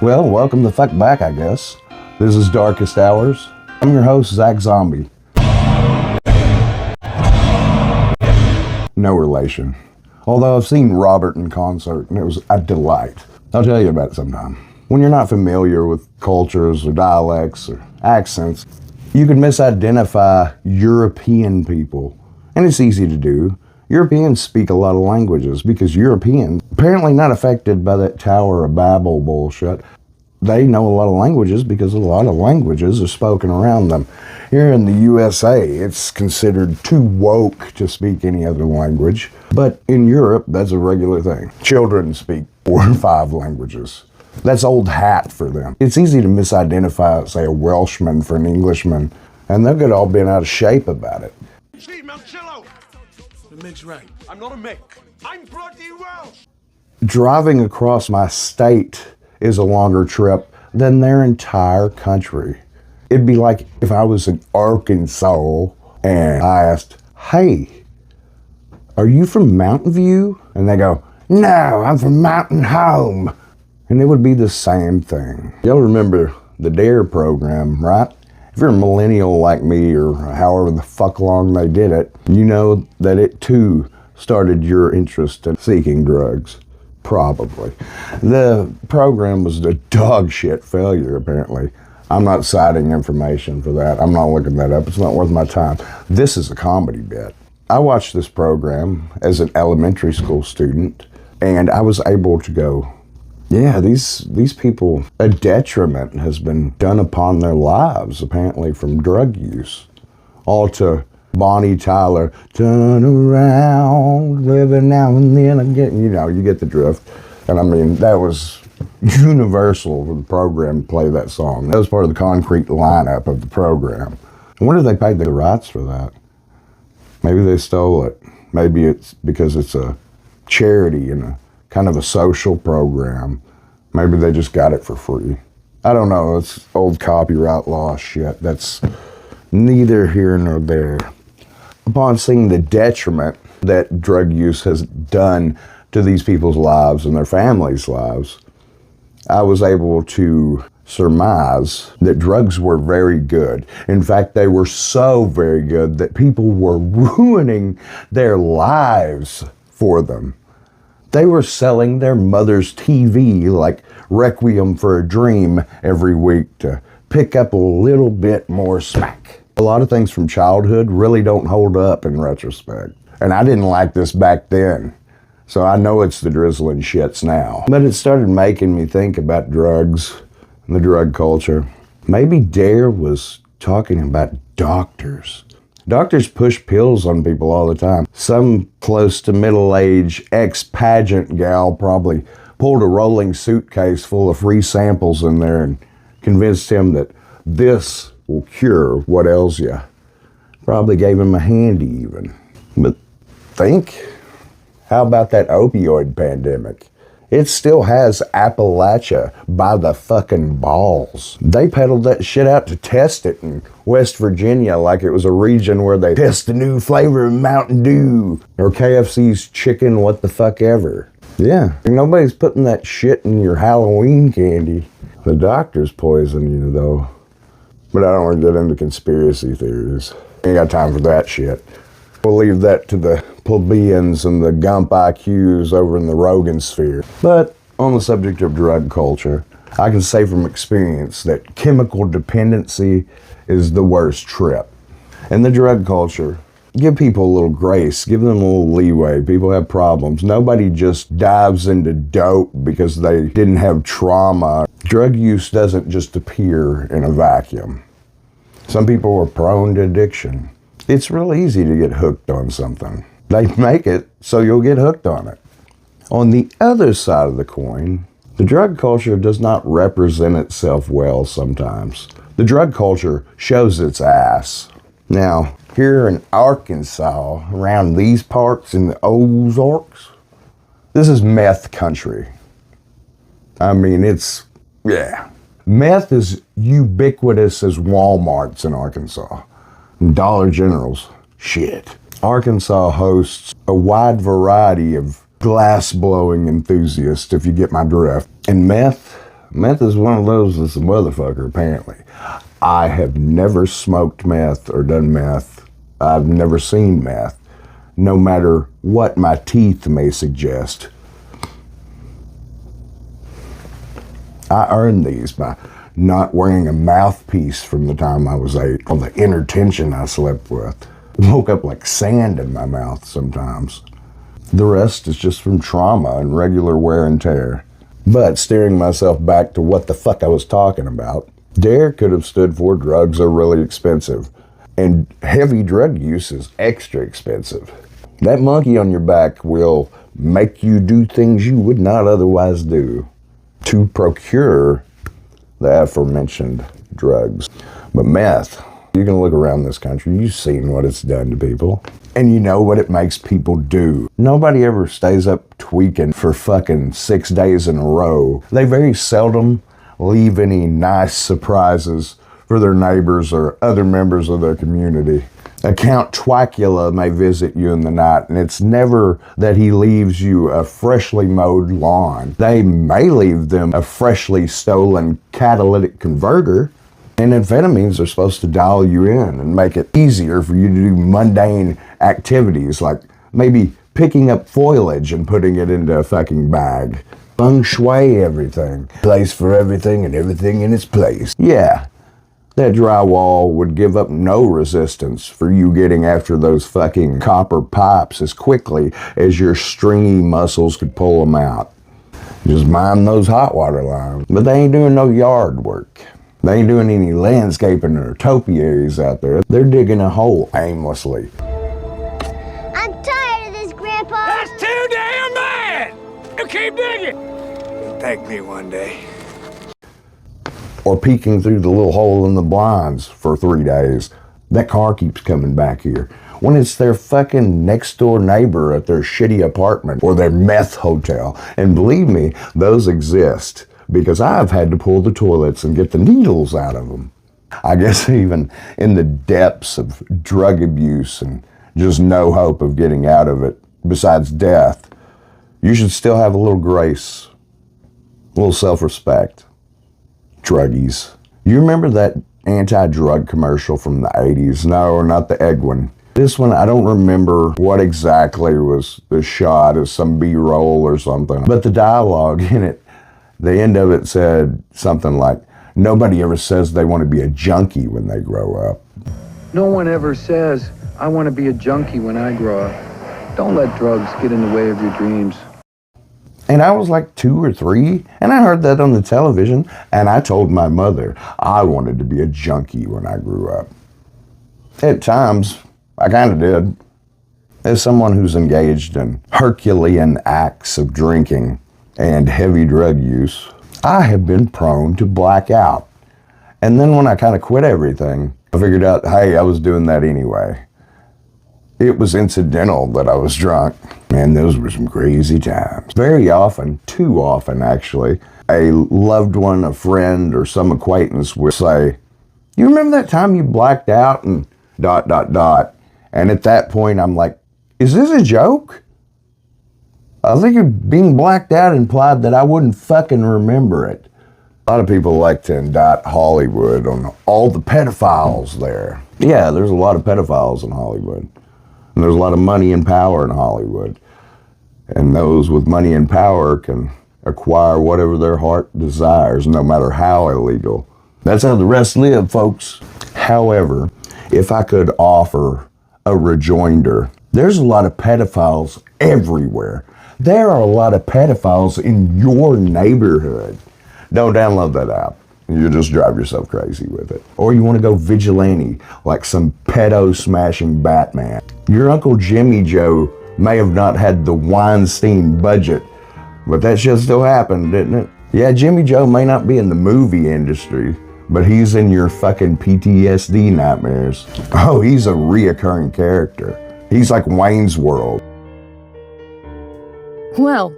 Well, welcome the fuck back, I guess. This is Darkest Hours. I'm your host, Zach Zombie. No relation. Although I've seen Robert in concert and it was a delight. I'll tell you about it sometime. When you're not familiar with cultures or dialects or accents, you can misidentify European people. And it's easy to do. Europeans speak a lot of languages because Europeans, apparently not affected by that Tower of Babel bullshit, they know a lot of languages because a lot of languages are spoken around them. Here in the USA, it's considered too woke to speak any other language. But in Europe, that's a regular thing. Children speak 4 or 5 languages. That's old hat for them. It's easy to misidentify, say, a Welshman for an Englishman, and they'll get all bent out of shape about it. Chief, man, chill out. The Mick's right. I'm not a Mick. I'm bloody Welsh. Driving across my state is a longer trip than their entire country. It'd be like if I was in Arkansas and I asked, hey, are you from Mountain View? And they go, no, I'm from Mountain Home. And it would be the same thing. Y'all remember the DARE program, right? If you're a millennial like me, or however the fuck long they did it, you know that it too started your interest in seeking drugs. Probably. The program was a dog shit failure, apparently. I'm not citing information for that. I'm not looking that up. It's not worth my time. This is a comedy bit. I watched this program as an elementary school student, and I was able to go, yeah, these people, a detriment has been done upon their lives, apparently, from drug use. All to Bonnie Tyler, turn around, every now and then again. You know, you get the drift. And I mean, that was universal for the program to play that song. That was part of the concrete lineup of the program. I wonder if they paid the rights for that. Maybe they stole it. Maybe it's because it's a charity and a kind of a social program. Maybe they just got it for free. I don't know. It's old copyright law shit. That's neither here nor there. Upon seeing the detriment that drug use has done to these people's lives and their families' lives, I was able to surmise that drugs were very good. In fact, they were so very good that people were ruining their lives for them. They were selling their mother's TV like Requiem for a Dream every week to pick up a little bit more smack. A lot of things from childhood really don't hold up in retrospect. And I didn't like this back then. So I know it's the drizzling shits now. But it started making me think about drugs and the drug culture. Maybe DARE was talking about doctors. Doctors push pills on people all the time. Some close to middle-age ex-pageant gal probably pulled a rolling suitcase full of free samples in there and convinced him that this will cure what ails ya. Probably gave him a handy even. But how about that opioid pandemic? It still has Appalachia by the fucking balls. They peddled that shit out to test it in West Virginia like it was a region where they test the new flavor of Mountain Dew or KFC's chicken what the fuck ever. Yeah, nobody's putting that shit in your Halloween candy. The doctors poison you though. But I don't want to get into conspiracy theories. Ain't got time for that shit. We'll leave that to the plebeians and the Gump IQs over in the Rogan sphere. But on the subject of drug culture, I can say from experience that chemical dependency is the worst trip. And the drug culture, give people a little grace, give them a little leeway. People have problems. Nobody just dives into dope because they didn't have trauma. Drug use doesn't just appear in a vacuum. Some people are prone to addiction. It's real easy to get hooked on something. They make it so you'll get hooked on it. On the other side of the coin, the drug culture does not represent itself well sometimes. The drug culture shows its ass. Now, here in Arkansas, around these parts in the OZARKS, this is meth country. I mean, yeah. Meth is ubiquitous as Walmarts in Arkansas. Dollar Generals, shit. Arkansas hosts a wide variety of glass-blowing enthusiasts, if you get my drift. And meth, Meth is one of those that's a motherfucker, apparently. I have never smoked meth or done meth. I've never seen meth, no matter what my teeth may suggest. I earned these by not wearing a mouthpiece from the time I was 8. All the inner tension I slept with. Woke up like sand in my mouth sometimes. The rest is just from trauma and regular wear and tear. But steering myself back to what the fuck I was talking about, DARE could have stood for drugs are really expensive. And heavy drug use is extra expensive. That monkey on your back will make you do things you would not otherwise do to procure the aforementioned drugs. But meth, you can look around this country, you've seen what it's done to people. And you know what it makes people do. Nobody ever stays up tweaking for fucking 6 days in a row. They very seldom leave any nice surprises for their neighbors or other members of their community. A Count Twacula may visit you in the night, and it's never that he leaves you a freshly mowed lawn. They may leave them a freshly stolen catalytic converter. And amphetamines are supposed to dial you in and make it easier for you to do mundane activities like maybe picking up foliage and putting it into a fucking bag. Feng shui everything. Place for everything and everything in its place. Yeah, that drywall would give up no resistance for you getting after those fucking copper pipes as quickly as your stringy muscles could pull them out. Just mime those hot water lines. But they ain't doing no yard work. They ain't doing any landscaping or topiaries out there. They're digging a hole aimlessly. I'm tired of this, Grandpa. That's too damn bad! You keep digging! You'll thank me one day. Or peeking through the little hole in the blinds for 3 days. That car keeps coming back here. When it's their fucking next door neighbor at their shitty apartment or their meth hotel. And believe me, those exist. Because I've had to pull the toilets and get the needles out of them. I guess even in the depths of drug abuse and just no hope of getting out of it, besides death, you should still have a little grace, a little self-respect. Druggies. You remember that anti-drug commercial from the 80s? No, not the egg one. This one, I don't remember what exactly was the shot, as some B-roll or something. But the dialogue in it, the end of it said something like, nobody ever says they want to be a junkie when they grow up. No one ever says, I want to be a junkie when I grow up. Don't let drugs get in the way of your dreams. And I was like 2 or 3, and I heard that on the television, and I told my mother I wanted to be a junkie when I grew up. At times, I kind of did. As someone who's engaged in Herculean acts of drinking and heavy drug use, I have been prone to black out. And then when I kind of quit everything, I figured out, hey, I was doing that anyway. It was incidental that I was drunk. Man, those were some crazy times. Very often, too often actually, a loved one, a friend, or some acquaintance would say, you remember that time you blacked out and ... And at that point, I'm like, is this a joke? I think being blacked out implied that I wouldn't fucking remember it. A lot of people like to indict Hollywood on all the pedophiles there. Yeah, there's a lot of pedophiles in Hollywood. And there's a lot of money and power in Hollywood. And those with money and power can acquire whatever their heart desires, no matter how illegal. That's how the rest live, folks. However, if I could offer a rejoinder, there's a lot of pedophiles everywhere. There are a lot of pedophiles in your neighborhood. Don't download that app. You'll just drive yourself crazy with it. Or you want to go vigilante like some pedo-smashing Batman. Your Uncle Jimmy Joe may have not had the Weinstein budget, but that shit still happened, didn't it? Yeah, Jimmy Joe may not be in the movie industry, but he's in your fucking PTSD nightmares. Oh, he's a reoccurring character. He's like Wayne's World. Well,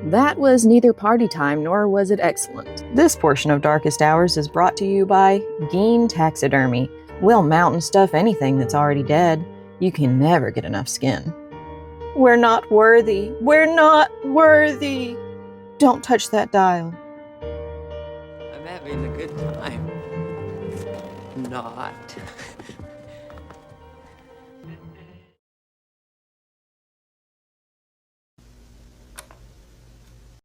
that was neither party time nor was it excellent. This portion of Darkest Hours is brought to you by Geen Taxidermy. We'll mount and stuff anything that's already dead. You can never get enough skin. We're not worthy. We're not worthy. Don't touch that dial. having a good time. Not.